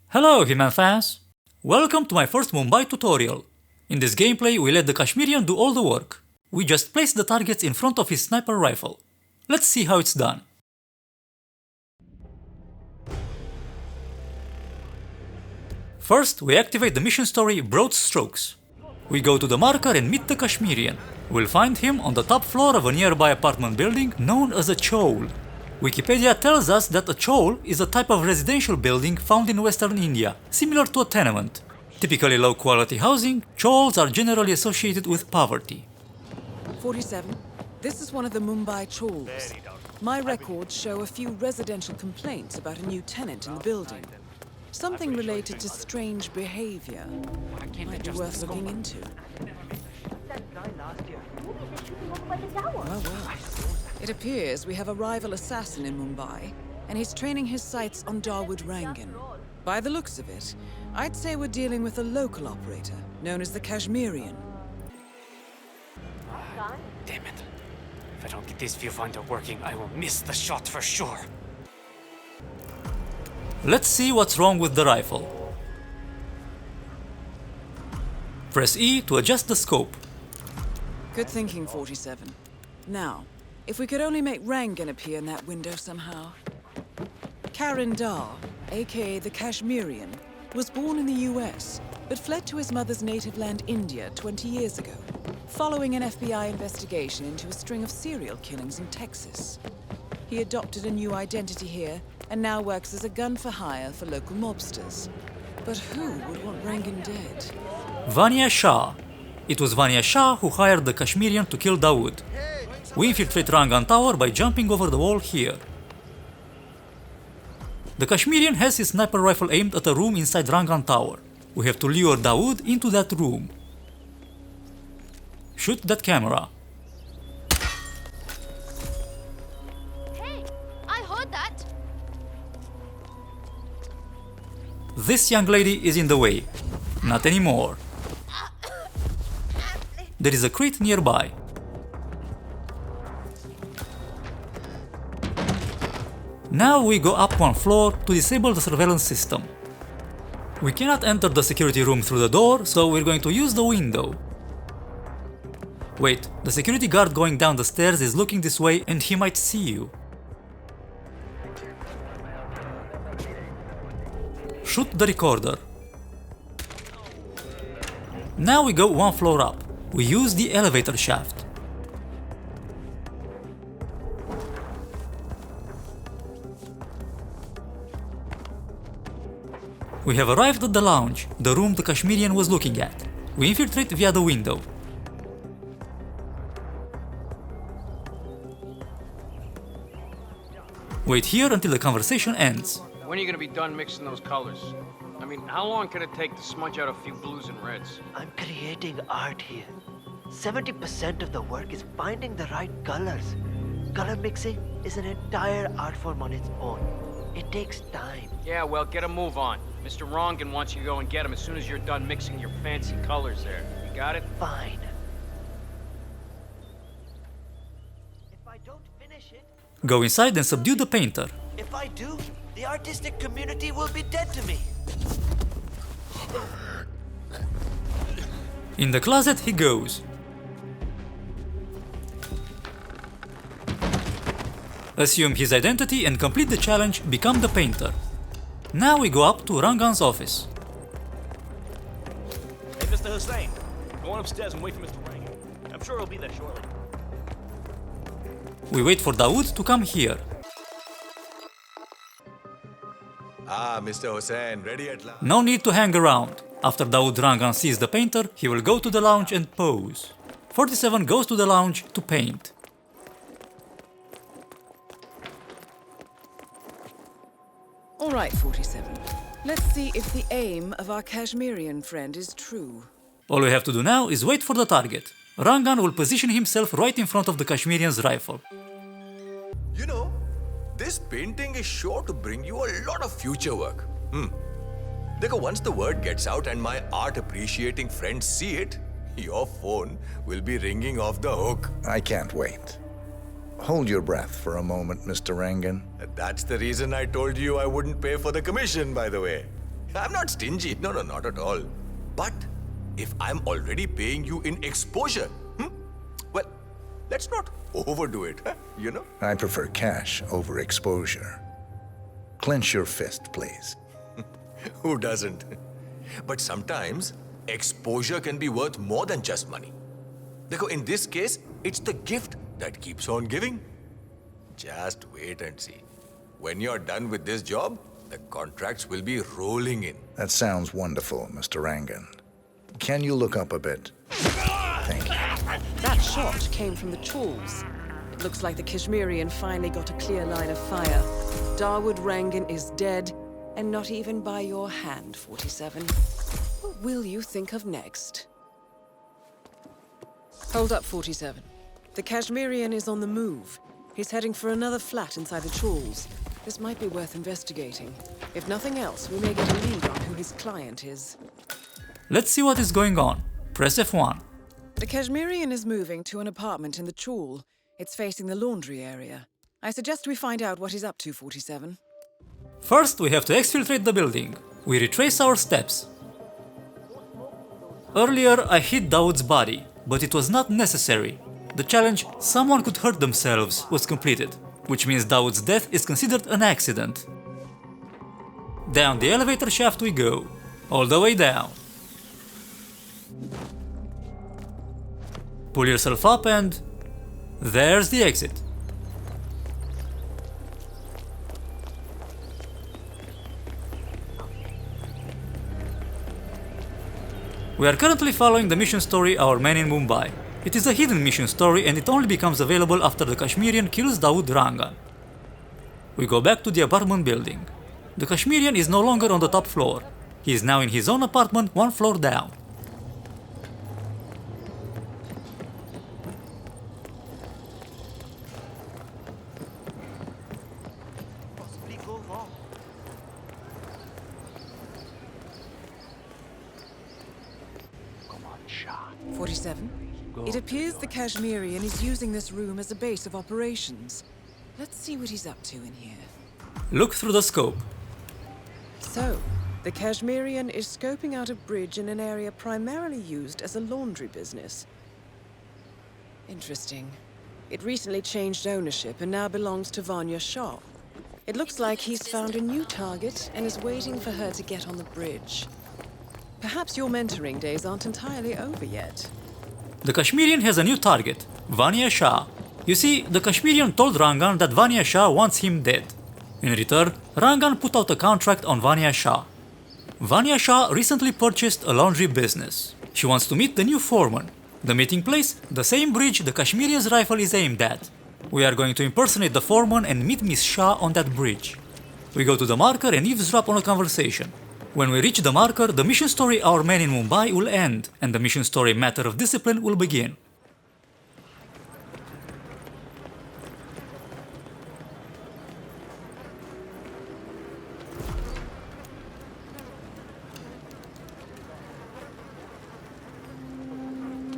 Hello Hitman fans! Welcome to my first Mumbai tutorial. In this gameplay we let the Kashmirian do all the work. We just place the targets in front of his sniper rifle. Let's see how it's done. First we activate the mission story Broad Strokes. We go to the marker and meet the Kashmirian. We'll find him on the top floor of a nearby apartment building known as a chawl. Wikipedia tells us that a chawl is a type of residential building found in western India, similar to a tenement. Typically low-quality housing, chawls are generally associated with poverty. 47. This is one of the Mumbai chawls. My records show a few residential complaints about a new tenant in the building. Something related to strange behavior. Might be worth looking into. Well. It appears we have a rival assassin in Mumbai, and he's training his sights on Dawood Rangan. By the looks of it, I'd say we're dealing with a local operator, known as the Kashmirian. Damn it. If I don't get this viewfinder working, I will miss the shot for sure. Let's see what's wrong with the rifle. Press E to adjust the scope. Good thinking, 47. Now, if we could only make Rangan appear in that window somehow. Karan Dar, aka the Kashmirian, was born in the US, but fled to his mother's native land, India, 20 years ago, following an FBI investigation into a string of serial killings in Texas. He adopted a new identity here, and now works as a gun for hire for local mobsters. But who would want Rangan dead? Vanya Shah. It was Vanya Shah who hired the Kashmirian to kill Dawood. We infiltrate Rangan Tower by jumping over the wall here. The Kashmirian has his sniper rifle aimed at a room inside Rangan Tower. We have to lure Dawood into that room. Shoot that camera. Hey, I heard that. This young lady is in the way. Not anymore. There is a crate nearby. Now we go up one floor to disable the surveillance system. We cannot enter the security room through the door, so we're going to use the window. Wait, the security guard going down the stairs is looking this way and he might see you. Shoot the recorder. Now we go one floor up. We use the elevator shaft. We have arrived at the lounge, the room the Kashmirian was looking at. We infiltrate via the window. Wait here until the conversation ends. When are you gonna be done mixing those colors? I mean, how long can it take to smudge out a few blues and reds? I'm creating art here. 70% of the work is finding the right colors. Color mixing is an entire art form on its own. It takes time. Yeah, well, get a move on. Mr. Rangan wants you to go and get him as soon as you're done mixing your fancy colors there. You got it? Fine. If I don't finish it, Go inside and subdue the painter. if I do, the artistic community will be dead to me. In the closet he goes. Assume his identity and complete the challenge, become the painter. Now we go up to Rangan's office. Hey, Mr. Hussain, go on upstairs and wait for Mr. Rangan. I'm sure he'll be there shortly. We wait for Dawood to come here. Mr. Hussain, ready at last. No need to hang around. After Dawood Rangan sees the painter, he will go to the lounge and pose. 47 goes to the lounge to paint. All right, 47. Let's see if the aim of our Kashmirian friend is true. All we have to do now is wait for the target. Rangan will position himself right in front of the Kashmirian's rifle. You know, this painting is sure to bring you a lot of future work. Because once the word gets out and my art appreciating friends see it, your phone will be ringing off the hook. I can't wait. Hold your breath for a moment, Mr. Rangan. That's the reason I told you I wouldn't pay for the commission, by the way. I'm not stingy. No, not at all. But if I'm already paying you in exposure, well, let's not overdo it, you know? I prefer cash over exposure. Clench your fist, please. Who doesn't? But sometimes exposure can be worth more than just money. Because in this case, it's the gift that keeps on giving. Just wait and see. When you're done with this job, the contracts will be rolling in. That sounds wonderful, Mr. Rangan. Can you look up a bit? Thank you. That shot came from the tools. It looks like the Kashmirian finally got a clear line of fire. Dawood Rangan is dead, and not even by your hand, 47. What will you think of next? Hold up, 47. The Kashmirian is on the move. He's heading for another flat inside the tools. This might be worth investigating. If nothing else, we may get a lead on who his client is. Let's see what is going on. Press F1. The Kashmirian is moving to an apartment in the Chool. It's facing the laundry area. I suggest we find out what he's up to, 47. First, we have to exfiltrate the building. We retrace our steps. Earlier, I hit Dawood's body, but it was not necessary. The challenge, someone could hurt themselves, was completed, which means Dawood's death is considered an accident. Down the elevator shaft we go, all the way down. Pull yourself up and there's the exit. We are currently following the mission story Our Man in Mumbai. It is a hidden mission story and it only becomes available after the Kashmirian kills Dawood Rangan. We go back to the apartment building. The Kashmirian is no longer on the top floor. He is now in his own apartment one floor down. Possibly go wrong. 47. It appears the Kashmirian is using this room as a base of operations. Let's see what he's up to in here. Look through the scope. So, the Kashmirian is scoping out a bridge in an area primarily used as a laundry business. Interesting. It recently changed ownership and now belongs to Vanya Shah. It looks like he's found a new target and is waiting for her to get on the bridge. Perhaps your mentoring days aren't entirely over yet. The Kashmirian has a new target, Vanya Shah. You see, the Kashmirian told Rangan that Vanya Shah wants him dead. In return, Rangan put out a contract on Vanya Shah. Vanya Shah recently purchased a laundry business. She wants to meet the new foreman. The meeting place, the same bridge the Kashmirian's rifle is aimed at. We are going to impersonate the foreman and meet Miss Shah on that bridge. We go to the marker and eavesdrop on a conversation. When we reach the marker, the mission story Our Man in Mumbai will end, and the mission story Matter of Discipline will begin.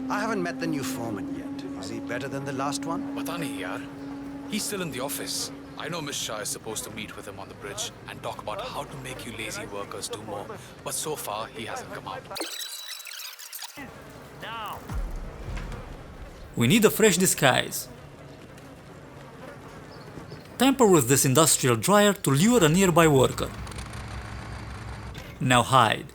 I haven't met the new foreman yet. Is he better than the last one? Pata nahi yaar. He's still in the office. I know Miss Shah is supposed to meet with him on the bridge and talk about how to make you lazy workers do more. But so far, he hasn't come out. Now. We need a fresh disguise. Tamper with this industrial dryer to lure a nearby worker. Now hide.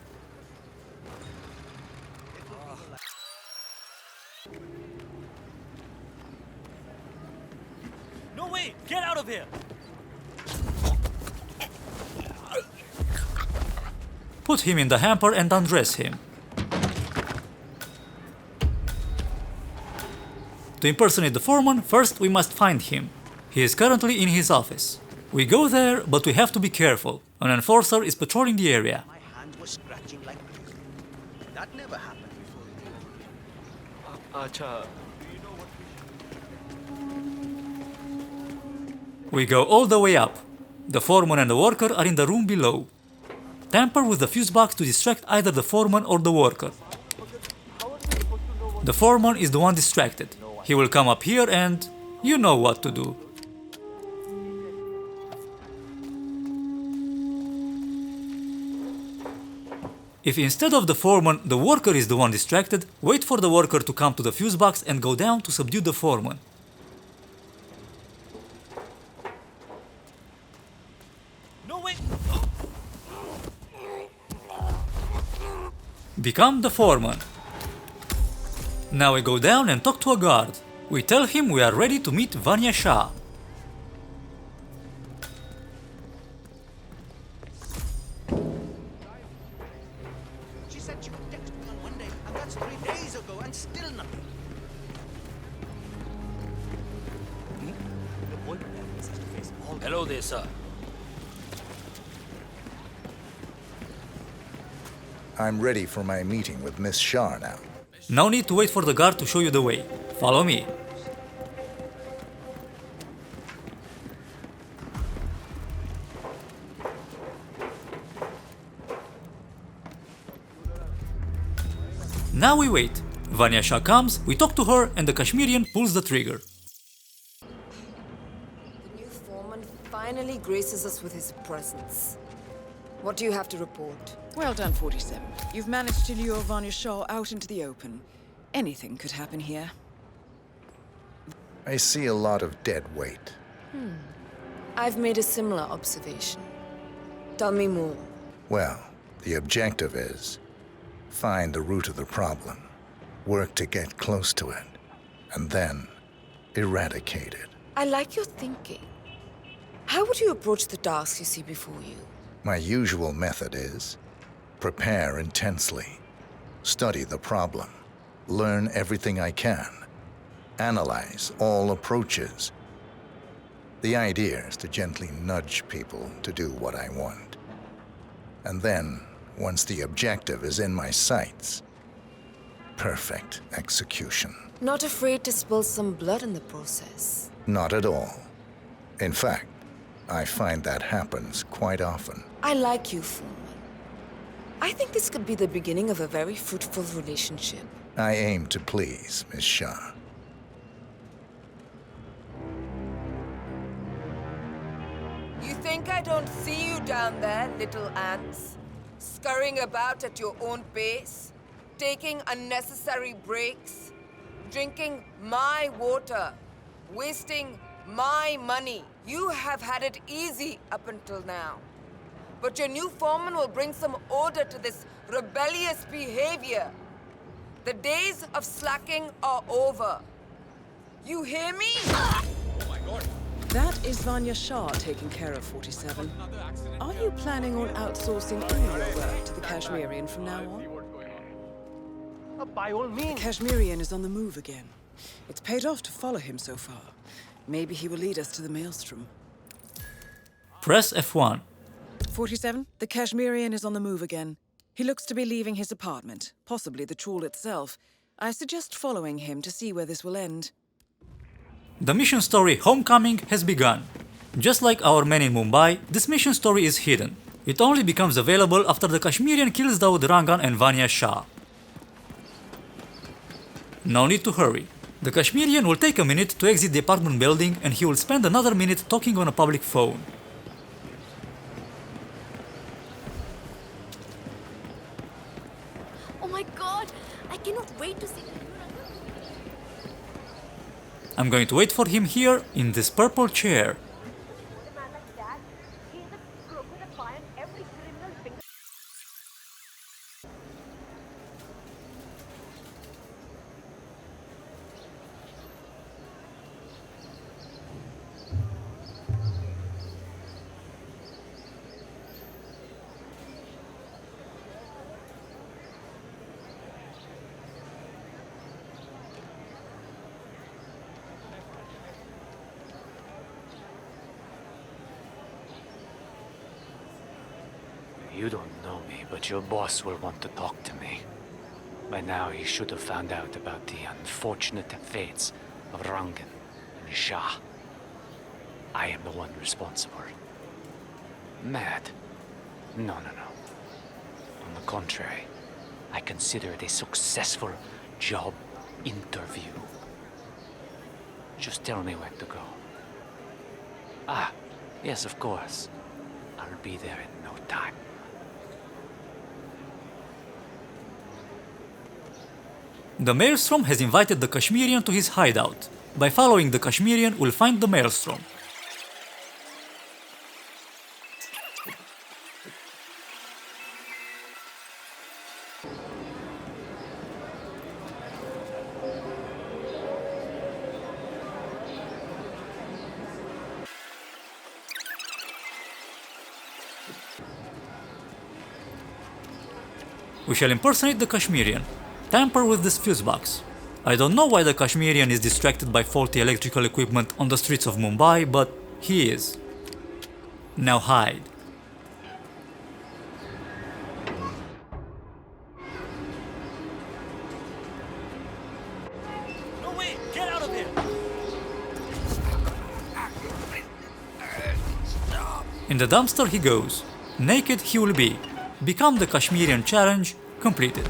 No way! Get out of here! Put him in the hamper and undress him. To impersonate the foreman, first we must find him. He is currently in his office. We go there, but we have to be careful. An enforcer is patrolling the area. My hand was scratching like crazy. That never happened before. We go all the way up. The foreman and the worker are in the room below. Tamper with the fuse box to distract either the foreman or the worker. The foreman is the one distracted. He will come up here and you know what to do. If instead of the foreman, the worker is the one distracted, wait for the worker to come to the fuse box and go down to subdue the foreman. No, wait! Become the foreman. Now we go down and talk to a guard. We tell him we are ready to meet Vanya Shah. She said she would text me on Monday, and that's 3 days ago, and still nothing. Hello there, sir. I'm ready for my meeting with Miss Shah now. No need to wait for the guard to show you the way. Follow me. Now we wait. Vanya Shah comes, we talk to her, and the Kashmirian pulls the trigger. The new foreman finally graces us with his presence. What do you have to report? Well done, 47. You've managed to lure Vanya Shah out into the open. Anything could happen here. I see a lot of dead weight. I've made a similar observation. Tell me more. Well, the objective is find the root of the problem, work to get close to it, and then eradicate it. I like your thinking. How would you approach the tasks you see before you? My usual method is prepare intensely, study the problem, learn everything I can, analyze all approaches. The idea is to gently nudge people to do what I want. And then, once the objective is in my sights, perfect execution. Not afraid to spill some blood in the process? Not at all. In fact, I find that happens quite often. I like you, Foreman. I think this could be the beginning of a very fruitful relationship. I aim to please, Miss Shah. You think I don't see you down there, little ants? Scurrying about at your own pace? Taking unnecessary breaks? Drinking my water? Wasting my money? You have had it easy up until now. But your new foreman will bring some order to this rebellious behavior. The days of slacking are over. You hear me? That is Vanya Shah taking care of 47. Are you planning on outsourcing all your work to the Kashmirian from now on? By all means. The Kashmirian is on the move again. It's paid off to follow him so far. Maybe he will lead us to the maelstrom. Press F1. 47, the Kashmirian is on the move again. He looks to be leaving his apartment, possibly the trawl itself. I suggest following him to see where this will end. The mission story Homecoming has begun. Just like our men in Mumbai, this mission story is hidden. It only becomes available after the Kashmirian kills Dawood Rangan and Vanya Shah. No need to hurry. The Kashmirian will take a minute to exit the apartment building and he will spend another minute talking on a public phone. Oh my god! I cannot wait to see that. I'm going to wait for him here in this purple chair. You don't know me, but your boss will want to talk to me. By now, he should have found out about the unfortunate fates of Rangan and Shah. I am the one responsible. Mad? No. On the contrary, I consider it a successful job interview. Just tell me when to go. Ah, yes, of course. I'll be there in no time. The Maelstrom has invited the Kashmirian to his hideout. By following the Kashmirian, we'll find the Maelstrom. We shall impersonate the Kashmirian. Tamper with this fuse box. I don't know why the Kashmirian is distracted by faulty electrical equipment on the streets of Mumbai, but he is. Now hide. No way! Get out of here! In the dumpster he goes. Naked he will be. Become the Kashmirian challenge completed.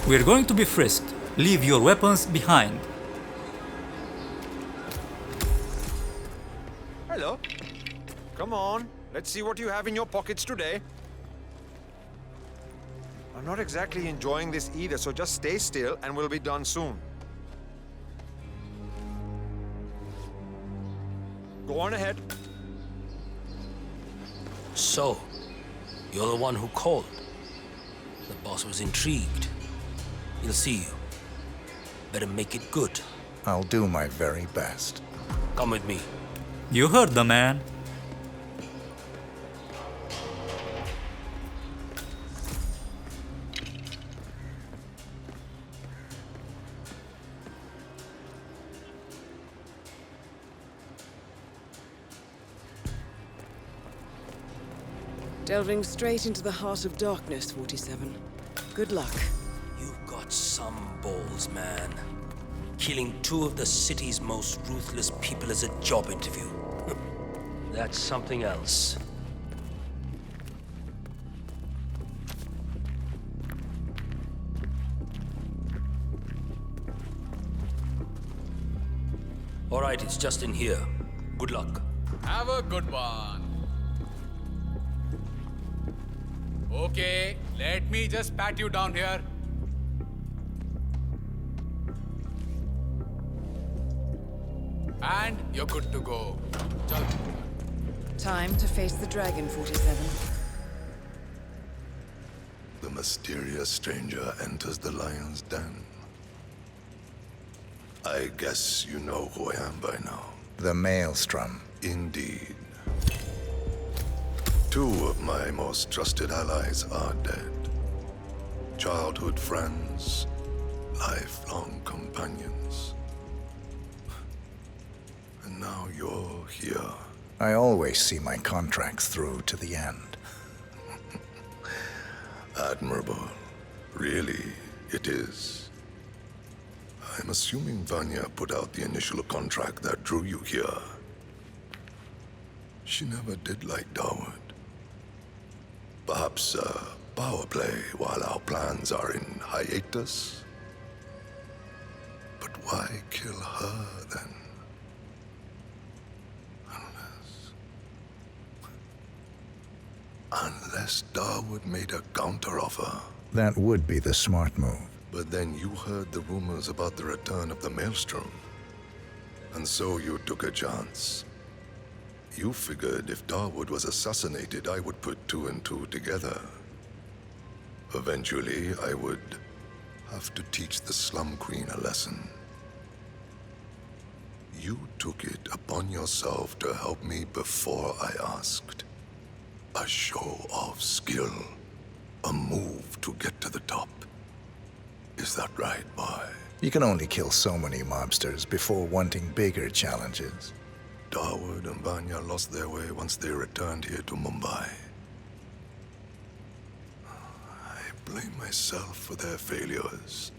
We're going to be frisked. Leave your weapons behind. Hello. Come on, let's see what you have in your pockets today. I'm not exactly enjoying this either, so just stay still and we'll be done soon. Go on ahead. So, you're the one who called. The boss was intrigued. He'll see you. Better make it good. I'll do my very best. Come with me. You heard the man. Delving straight into the heart of darkness, 47. Good luck. You've got some balls, man. Killing two of the city's most ruthless people as a job interview. That's something else. All right, it's just in here. Good luck. Have a good one. Okay, let me just pat you down here. And you're good to go. Chal. Time to face the dragon, 47. The mysterious stranger enters the lion's den. I guess you know who I am by now. The Maelstrom. Indeed. Two of my most trusted allies are dead. Childhood friends, lifelong companions. And now you're here. I always see my contracts through to the end. Admirable. Really, it is. I'm assuming Vanya put out the initial contract that drew you here. She never did like Dawood. Perhaps power play while our plans are in hiatus? But why kill her then? Unless Dawood made a counteroffer. That would be the smart move. But then you heard the rumors about the return of the Maelstrom. And so you took a chance. You figured if Dawood was assassinated, I would put two and two together. Eventually, I would have to teach the Slum Queen a lesson. You took it upon yourself to help me before I asked. A show of skill. A move to get to the top. Is that right, boy? You can only kill so many mobsters before wanting bigger challenges. Dawood and Vanya lost their way once they returned here to Mumbai. I blame myself for their failures.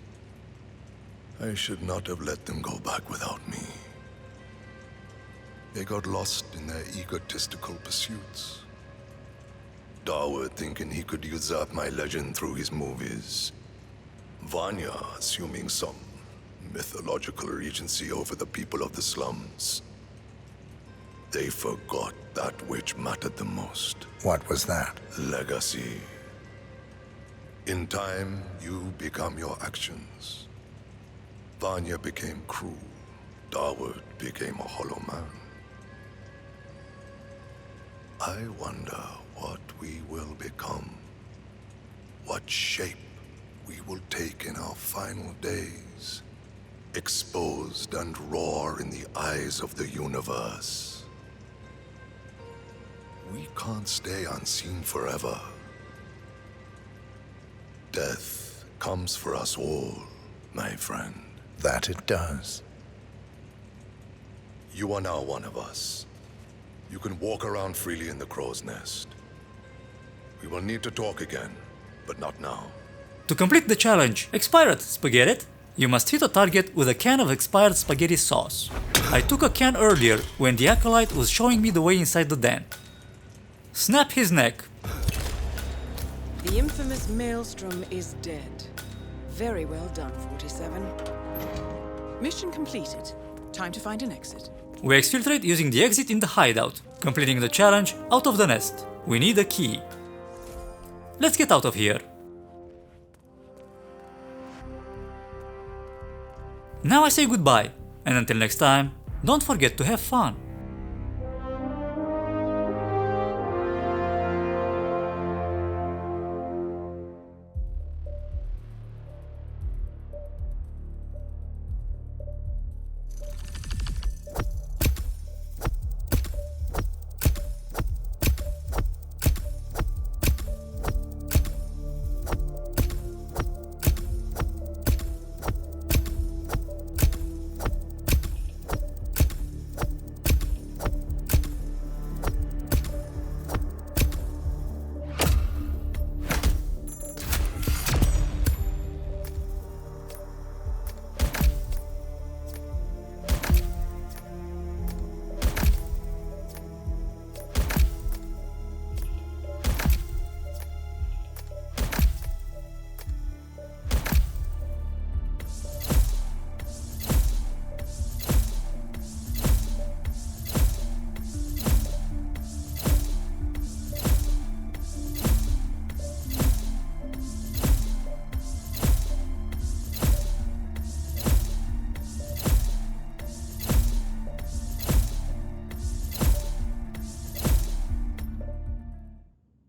I should not have let them go back without me. They got lost in their egotistical pursuits. Dawood thinking he could usurp my legend through his movies. Vanya assuming some mythological regency over the people of the slums. They forgot that which mattered the most. What was that? Legacy. In time, you become your actions. Vanya became cruel. Dawood became a hollow man. I wonder what we will become. What shape we will take in our final days. Exposed and raw in the eyes of the universe. We can't stay unseen forever. Death comes for us all, my friend. That it does. You are now one of us. You can walk around freely in the crow's nest. We will need to talk again, but not now. To complete the challenge, expired Spa-Ghet-It, you must hit a target with a can of expired spaghetti sauce. I took a can earlier when the acolyte was showing me the way inside the den. Snap his neck. The infamous Maelstrom is dead. Very well done, 47. Mission completed. Time to find an exit. We exfiltrate using the exit in the hideout, completing the challenge out of the nest. We need a key. Let's get out of here. Now I say goodbye, and until next time, don't forget to have fun.